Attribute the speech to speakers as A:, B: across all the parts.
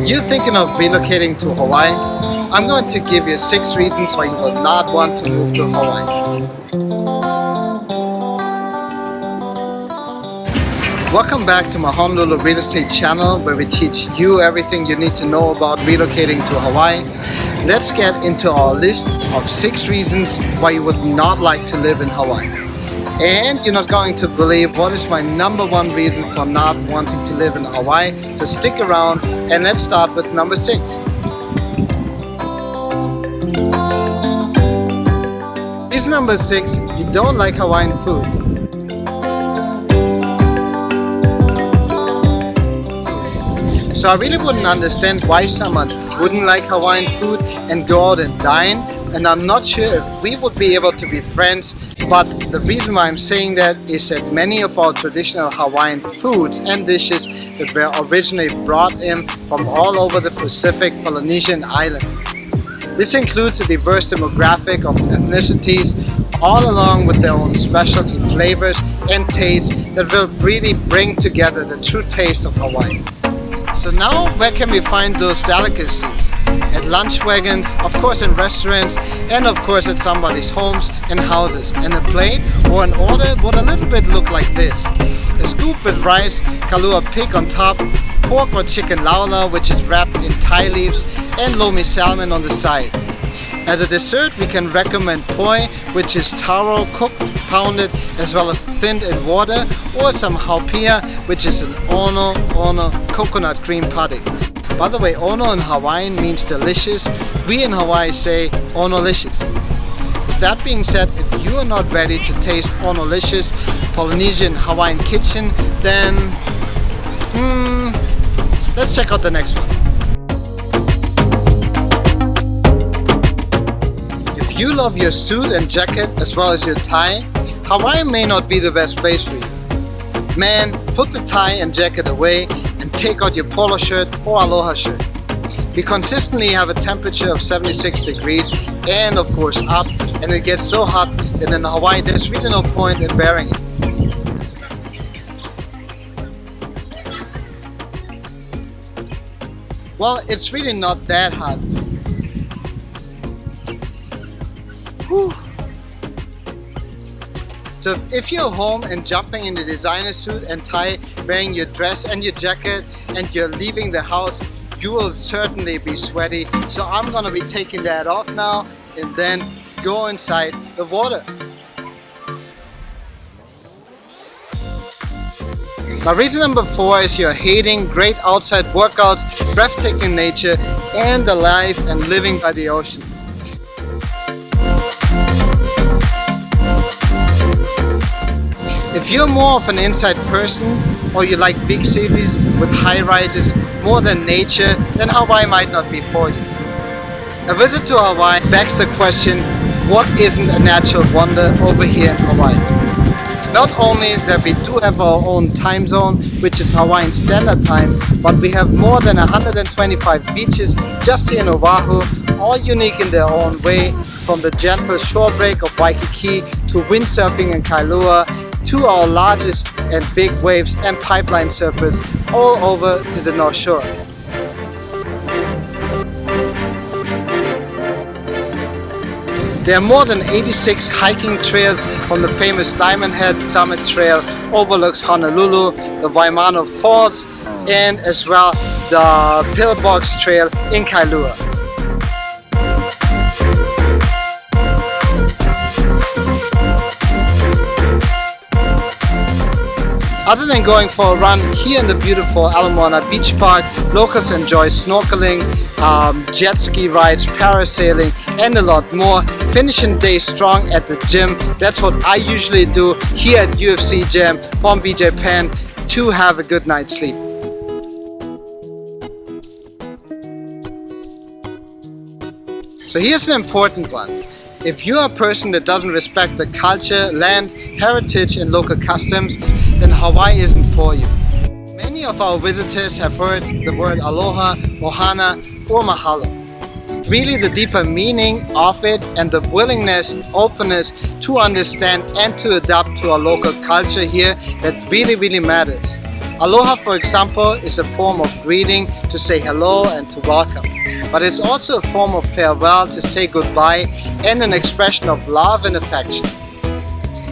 A: you're thinking of relocating to Hawaii, I'm going to give you 6 reasons why you will not want to move to Hawaii. Welcome back to my Honolulu Real Estate channel, where we teach you everything you need to know about relocating to Hawaii. Let's get into our list of 6 reasons why you would not like to live in Hawaii. And you're not going to believe what is my number 1 reason for not wanting to live in Hawaii. So stick around and let's start with number 6. Reason number 6, you don't like Hawaiian food. So I really wouldn't understand why someone wouldn't like Hawaiian food and go out and dine, and I'm not sure if we would be able to be friends, but the reason why I'm saying that is that many of our traditional Hawaiian foods and dishes that were originally brought in from all over the Pacific Polynesian islands. This includes a diverse demographic of ethnicities, all along with their own specialty flavors and tastes that will really bring together the true taste of Hawaii. So now, where can we find those delicacies? At lunch wagons, of course in restaurants, and of course at somebody's homes and houses. And a plate or an order would a little bit look like this. A scoop with rice, kalua pig on top, pork or chicken laula, which is wrapped in Thai leaves, and lomi salmon on the side. As a dessert, we can recommend poi, which is taro cooked, pounded, as well as thinned in water, or some haupia, which is an ono coconut cream pudding. By the way, ono in Hawaiian means delicious. We in Hawaii say onolicious. With that being said, if you are not ready to taste onolicious Polynesian Hawaiian kitchen, then let's check out the next one. If you love your suit and jacket as well as your tie, Hawaii may not be the best place for you. Man, put the tie and jacket away and take out your polo shirt or Aloha shirt. We consistently have a temperature of 76 degrees and of course up, and it gets so hot that in Hawaii there's really no point in wearing it. Well, it's really not that hot. Whew. So if you're home and jumping in the designer suit and tie, wearing your dress and your jacket, and you're leaving the house, you will certainly be sweaty. So I'm gonna be taking that off now and then go inside the water. Now, reason number 4 is you're hating great outside workouts, breathtaking nature, and the life and living by the ocean. If you're more of an inside person, or you like big cities with high rises more than nature, then Hawaii might not be for you. A visit to Hawaii begs the question, what isn't a natural wonder over here in Hawaii? Not only that we do have our own time zone, which is Hawaiian Standard Time, but we have more than 125 beaches just here in Oahu, all unique in their own way, from the gentle shore break of Waikiki to windsurfing in Kailua, to our largest and big waves and pipeline surfers all over to the North Shore. There are more than 86 hiking trails, from the famous Diamond Head Summit Trail overlooks Honolulu, the Waimano Falls, and as well the Pillbox Trail in Kailua. Other than going for a run here in the beautiful Ala Moana Beach Park, locals enjoy snorkeling, jet ski rides, parasailing, and a lot more. Finishing the day strong at the gym. That's what I usually do here at UFC Gym from BJ Penn to have a good night's sleep. So here's an important one. If you're a person that doesn't respect the culture, land, heritage, and local customs, then Hawaii isn't for you. Many of our visitors have heard the word Aloha, Ohana, or Mahalo. Really, the deeper meaning of it and the willingness, openness to understand and to adapt to our local culture here, that really matters. Aloha, for example, is a form of greeting to say hello and to welcome. But it's also a form of farewell to say goodbye and an expression of love and affection.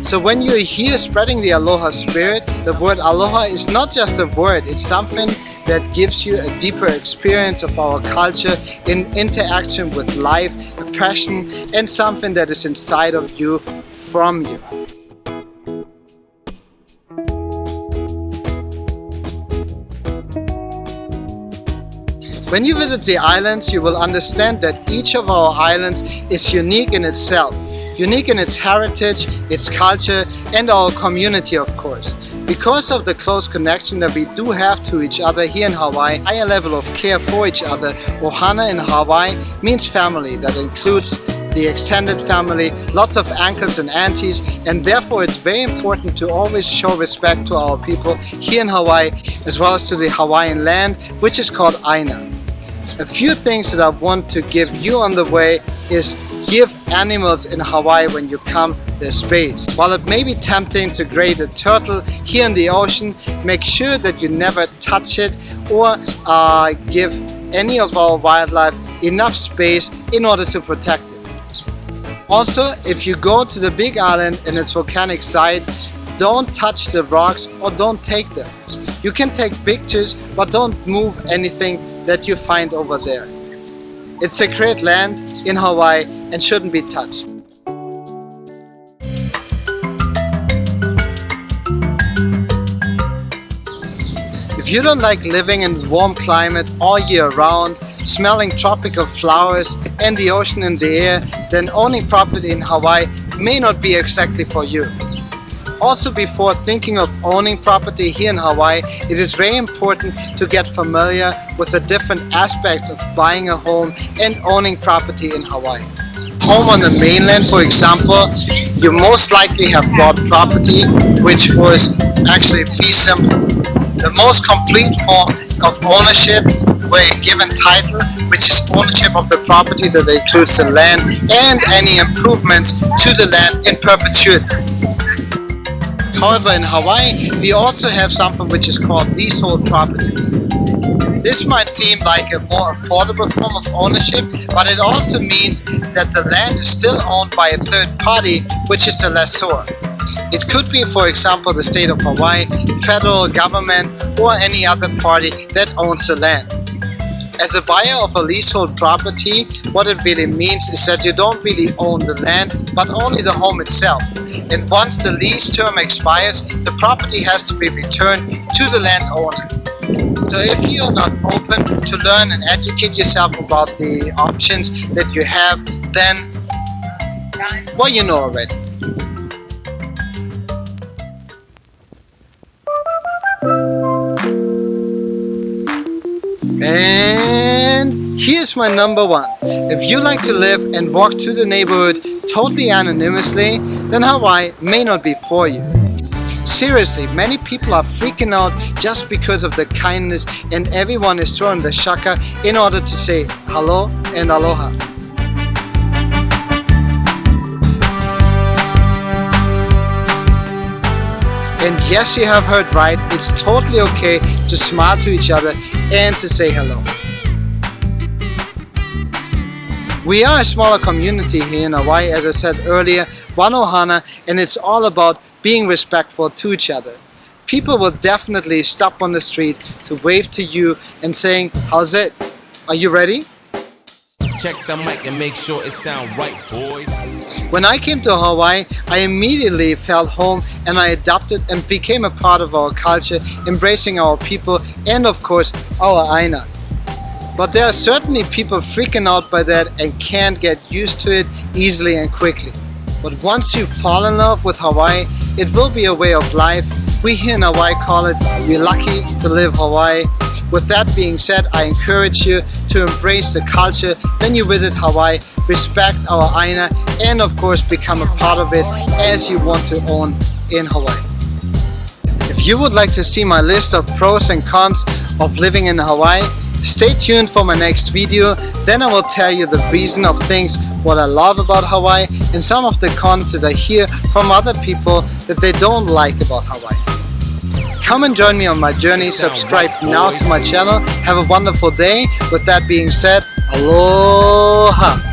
A: So when you're here spreading the Aloha spirit, the word Aloha is not just a word, it's something that gives you a deeper experience of our culture in interaction with life, a passion, and something that is inside of you, from you. When you visit the islands, you will understand that each of our islands is unique in itself, unique in its heritage, its culture, and our community, of course. Because of the close connection that we do have to each other here in Hawaii, higher level of care for each other, Ohana in Hawaii means family. That includes the extended family, lots of uncles and aunties, and therefore it's very important to always show respect to our people here in Hawaii, as well as to the Hawaiian land, which is called Aina. A few things that I want to give you on the way is give animals in Hawaii when you come their space. While it may be tempting to grade a turtle here in the ocean, make sure that you never touch it or give any of our wildlife enough space in order to protect it. Also, if you go to the big island and its volcanic site, don't touch the rocks or don't take them. You can take pictures, but don't move anything that you find over there. It's sacred land in Hawaii and shouldn't be touched. If you don't like living in warm climate all year round, smelling tropical flowers and the ocean in the air, then owning property in Hawaii may not be exactly for you. Also, before thinking of owning property here in Hawaii, it is very important to get familiar with the different aspects of buying a home and owning property in Hawaii. Home on the mainland, for example, you most likely have bought property which was actually fee simple. The most complete form of ownership where you're given title, which is ownership of the property that includes the land and any improvements to the land in perpetuity. However, in Hawaii, we also have something which is called leasehold properties. This might seem like a more affordable form of ownership, but it also means that the land is still owned by a third party, which is the lessor. It could be, for example, the state of Hawaii, federal government, or any other party that owns the land. As a buyer of a leasehold property, what it really means is that you don't really own the land, but only the home itself. And once the lease term expires, the property has to be returned to the landowner. So if you are not open to learn and educate yourself about the options that you have, then, well, you know already. And here's my number one. If you like to live and walk through the neighborhood totally anonymously, then Hawaii may not be for you. Seriously, many people are freaking out just because of the kindness, and everyone is throwing the shaka in order to say hello and aloha. And yes, you have heard right, it's totally okay to smile to each other and to say hello. We are a smaller community here in Hawaii, as I said earlier, one Ohana, and it's all about being respectful to each other. People will definitely stop on the street to wave to you and saying, "How's it? Are you ready?"
B: Check the mic and make sure it sound right, boys.
A: When I came to Hawaii, I immediately felt home and I adapted and became a part of our culture, embracing our people and of course our Aina. But there are certainly people freaking out by that and can't get used to it easily and quickly. But once you fall in love with Hawaii, it will be a way of life. We here in Hawaii call it, we're lucky to live Hawaii. With that being said, I encourage you to embrace the culture when you visit Hawaii, respect our Aina, and of course become a part of it as you want to own in Hawaii. If you would like to see my list of pros and cons of living in Hawaii, stay tuned for my next video. Then I will tell you the reason of things, what I love about Hawaii, and some of the cons that I hear from other people that they don't like about Hawaii. Come and join me on my journey. Subscribe now to my channel. Have a wonderful day. With that being said, aloha.